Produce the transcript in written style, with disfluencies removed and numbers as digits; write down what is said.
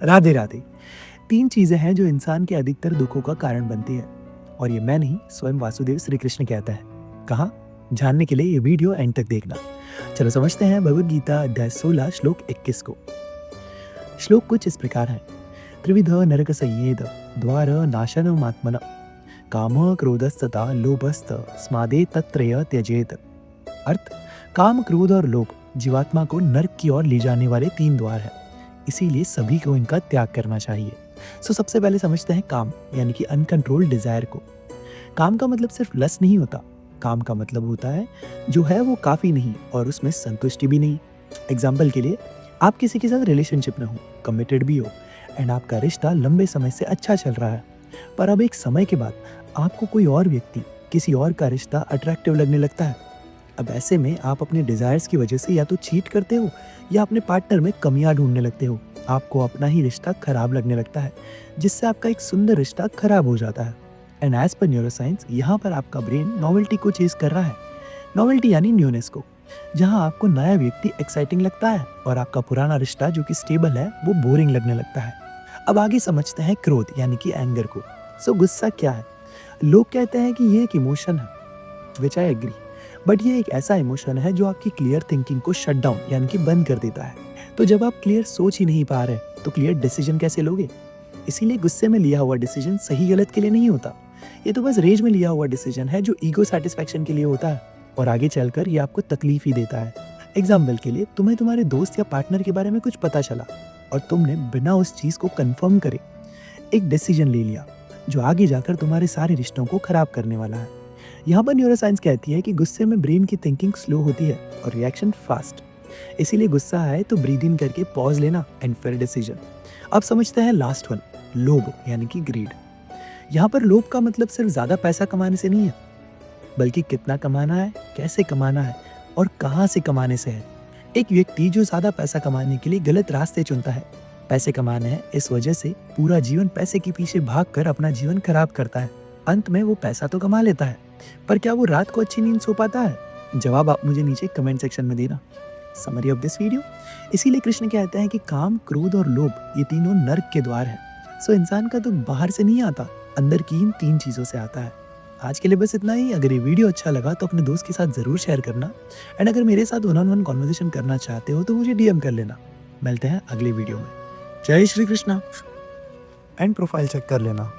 राधे राधे। 3 चीज़ें हैं जो इंसान के अधिकतर दुखों का कारण बनती है और ये मैं नहीं, स्वयं वासुदेव श्री कृष्ण कहता है। कहाँ? जानने के लिए ये वीडियो एंड तक देखना। चलो समझते हैं भगवद गीता अध्याय 16 श्लोक 21 को। श्लोक कुछ इस प्रकार है। त्रिविध नरक संयेद द्वार नाशनमात्मन काम क्रोधस्तथा लोभस्त स्मादे तत्रय त्यजेत। अर्थ, काम, क्रोध और लोभ जीवात्मा को नरक की ओर ले जाने वाले 3 द्वार हैं, इसीलिए सभी को इनका त्याग करना चाहिए। सबसे पहले समझते हैं काम यानी कि अनकंट्रोल्ड डिजायर को। काम का मतलब सिर्फ लस्ट नहीं होता। काम का मतलब होता है जो है वो काफी नहीं और उसमें संतुष्टि भी नहीं। एग्जाम्पल के लिए, आप किसी के साथ रिलेशनशिप में हो, कमिटेड भी हो एंड आपका रिश्ता लंबे समय से अच्छा चल रहा है, पर अब एक समय के बाद आपको कोई और व्यक्ति, किसी और का रिश्ता अट्रैक्टिव लगने लगता है। अब ऐसे में आप अपने डिजायर्स की वजह से या तो चीट करते हो या अपने पार्टनर में कमियां ढूंढने लगते हो। आपको अपना ही रिश्ता खराब लगने लगता है, जिससे आपका एक सुंदर रिश्ता खराब हो जाता है। एंड एज पर न्यूरोसाइंस, यहाँ पर आपका ब्रेन नॉवेल्टी को चेज कर रहा है। नॉवेल्टी यानी न्यूनेस को, जहाँ आपको नया व्यक्ति एक्साइटिंग लगता है और आपका पुराना रिश्ता जो कि स्टेबल है वो बोरिंग लगने लगता है। अब आगे समझते हैं क्रोध यानी कि एंगर को। गुस्सा क्या है? लोग कहते हैं कि ये एक इमोशन है, विच आई एग्री, बट ये एक ऐसा इमोशन है जो आपकी क्लियर थिंकिंग को शट डाउन यानी कि बंद कर देता है। तो जब आप क्लियर सोच ही नहीं पा रहे तो क्लियर डिसीजन कैसे लोगे? इसीलिए गुस्से में लिया हुआ डिसीजन सही गलत के लिए नहीं होता। ये तो बस रेज में लिया हुआ डिसीजन है जो ईगो सेटिस्फेक्शन के लिए होता है और आगे चलकर ये आपको तकलीफ ही देता है। एग्जाम्पल के लिए, तुम्हें तुम्हारे दोस्त या पार्टनर के बारे में कुछ पता चला और तुमने बिना उस चीज को कंफर्म करे एक डिसीजन ले लिया जो आगे जाकर तुम्हारे सारे रिश्तों को खराब करने वाला है। यहाँ पर न्यूरोसाइंस कहती है कि गुस्से में ब्रेन की थिंकिंग स्लो होती है और रिएक्शन फास्ट। इसीलिए गुस्सा आए तो ब्रीद इन करके पॉज लेना एंड फिर डिसीजन। अब समझते हैं लास्ट वन, लोभ यानी कि ग्रीड। यहाँ पर लोभ का मतलब सिर्फ ज्यादा पैसा कमाने से नहीं है, बल्कि कितना कमाना है, कैसे कमाना है और कहाँ से कमाने से है। एक व्यक्ति जो ज्यादा पैसा कमाने के लिए गलत रास्ते चुनता है, पैसे कमाने हैं इस वजह से पूरा जीवन पैसे के पीछे भागकर अपना जीवन खराब करता है। अंत में वो पैसा तो कमा लेता है, पर क्या वो रात को अच्छी नींद सो पाता है? जवाब आप मुझे नीचे कमेंट सेक्शन में देना। समरी ऑफ दिस वीडियो, इसीलिए कृष्ण कहते हैं कि काम, क्रोध और लोभ ये तीनों नर्क के द्वार हैं। इंसान का दुख बाहर से नहीं आता, अंदर की इन 3 चीजों से आता है। आज के लिए बस इतना ही। अगर ये वीडियो अच्छा लगा तो अपने दोस्त के साथ जरूर शेयर करना एंड अगर मेरे साथ 1-on-1 कॉन्वर्सेशन करना चाहते हो तो मुझे DM कर लेना। मिलते हैं अगली वीडियो में। Jai Shri Krishna and profile check कर लेना।